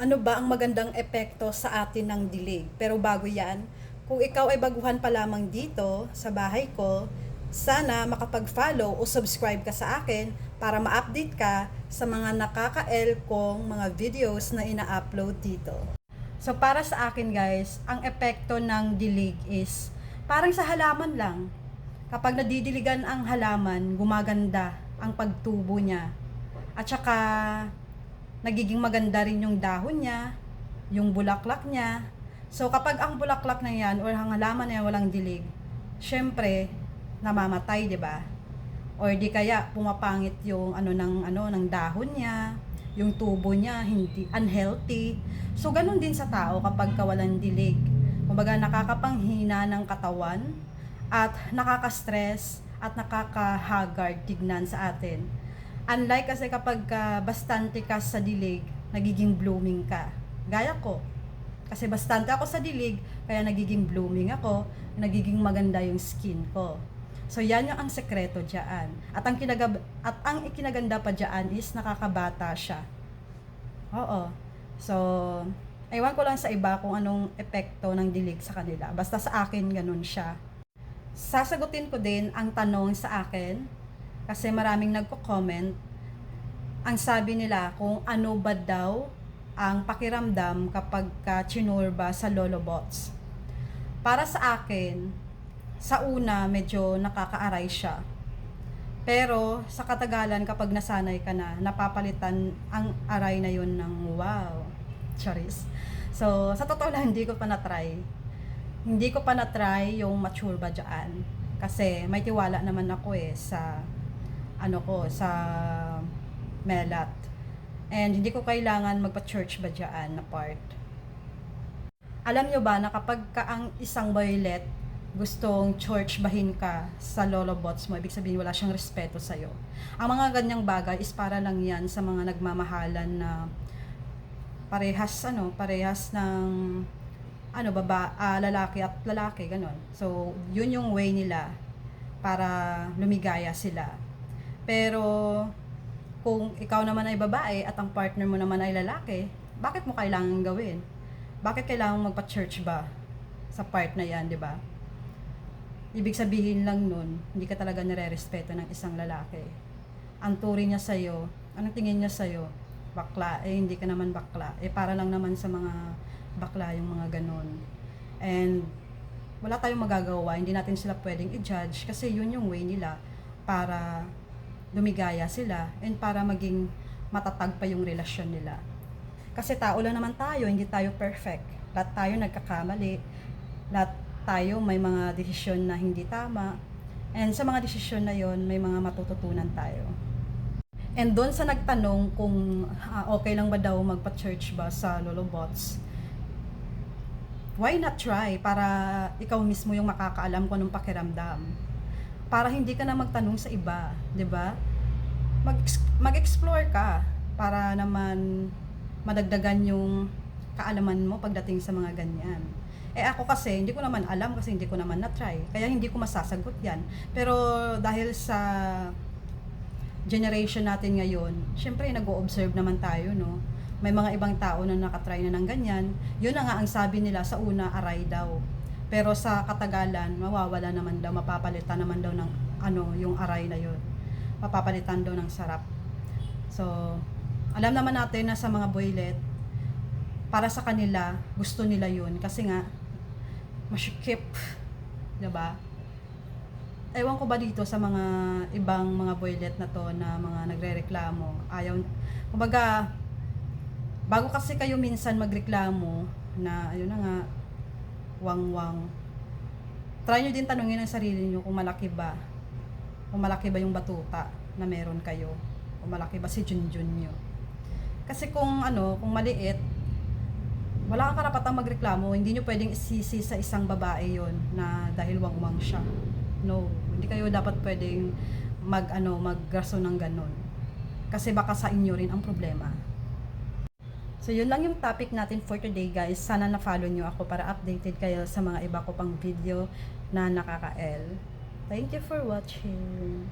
Ano ba ang magandang epekto sa atin ng dilig? Pero bago yan, kung ikaw ay baguhan pa lamang dito sa bahay ko, sana makapag-follow o subscribe ka sa akin para ma-update ka sa mga nakaka-L kong mga videos na ina-upload dito. So para sa akin guys, ang epekto ng dilig is parang sa halaman lang. Kapag nadidiligan ang halaman, gumaganda ang pagtubo niya. At saka nagiging maganda rin yung dahon niya, yung bulaklak niya. So kapag ang bulaklak na yan or ang halaman na yan walang dilig, syempre namamatay, 'di ba? Or di kaya pumapangit yung ng dahon niya, yung tubo niya hindi unhealthy. So ganun din sa tao kapag kawalan dilig. Kumbaga nakakapanghina ng katawan at nakaka-stress at nakaka-haggard tignan sa atin. Unlike kasi kapag bastante ka sa dilig, nagiging blooming ka. Gaya ko. Kasi bastante ako sa dilig, kaya nagiging blooming ako, nagiging maganda yung skin ko. So yan yung ang sekreto diyan. At ang ikinaganda pa diyan is nakakabata siya. Oo. So, ewan ko lang sa iba kung anong epekto ng dilig sa kanila. Basta sa akin ganun siya. Sasagutin ko din ang tanong sa akin kasi maraming nagko-comment. Ang sabi nila kung ano ba daw ang pakiramdam kapag chinurba sa lolobots. Para sa akin, sa una medyo nakakaaray siya. Pero sa katagalan kapag nasanay ka na, napapalitan ang aray na yun ng wow. Charis. So, sa totoo lang, hindi ko pa na-try. Hindi ko pa na-try yung machurba dyan. Kasi may tiwala naman ako sa sa melat. And hindi ko kailangan magpa-church ba dyan na part. Alam nyo ba na kapag ka ang isang violet gustong church bahin ka sa lolobots mo, ibig sabihin wala siyang respeto sa'yo. Ang mga ganyang bagay is para lang yan sa mga nagmamahalan na parehas ng lalaki at lalaki, ganon. So, yun yung way nila para lumigaya sila. Pero kung ikaw naman ay babae at ang partner mo naman ay lalaki, bakit mo kailangan gawin? Bakit kailangan magpa-church ba sa part na yan, di ba? Ibig sabihin lang nun, hindi ka talaga nire-respeto ng isang lalaki. Ang turing niya sa'yo, anong tingin niya sa'yo? Bakla, hindi ka naman bakla. Para lang naman sa mga bakla yung mga ganon. And wala tayong magagawa, hindi natin sila pwedeng i-judge kasi yun yung way nila para lumigaya sila and para maging matatag pa yung relasyon nila. Kasi tao lang naman tayo, hindi tayo perfect. Lahat tayo nagkakamali. Lahat tayo may mga desisyon na hindi tama. And sa mga desisyon na yon, may mga matututunan tayo. And doon sa nagtanong kung okay lang ba daw magpa-church ba sa lolobots, why not try para ikaw mismo yung makakaalam kung anong pakiramdam. Para hindi ka na magtanong sa iba, 'di ba? Mag-explore ka para naman madagdagan yung kaalaman mo pagdating sa mga ganyan. Ako kasi hindi ko naman alam kasi hindi ko naman na-try. Kaya hindi ko masasagot 'yan. Pero dahil sa generation natin ngayon, syempre nag-o-observe naman tayo, no? May mga ibang tao na nakatry na ng ganyan. Yun na nga ang sabi nila sa una, aray daw. Pero sa katagalan, mawawala naman daw, mapapalitan naman daw ng yung aray na yun. Mapapalitan daw ng sarap. So, alam naman natin na sa mga boylet, para sa kanila, gusto nila yun. Kasi nga, masikip. Diba? Ewan ko ba dito sa mga ibang mga boylet na to na mga nagre-reklamo. Kumbaga, bago kasi kayo minsan magreklamo na, ayun na nga, wang-wang. Try nyo din tanungin ang sarili nyo kung malaki ba. Kung malaki ba yung batuta na meron kayo. Kung malaki ba si Junjun nyo. Kasi kung maliit, wala kang karapatang magreklamo. Hindi nyo pwedeng isisi sa isang babae yon na dahil wang-wang siya. No, hindi kayo dapat pwedeng magraso ng ganon. Kasi baka sa inyo rin ang problema. So, yun lang yung topic natin for today, guys. Sana na-follow nyo ako para updated kayo sa mga iba ko pang video na nakaka-L. Thank you for watching.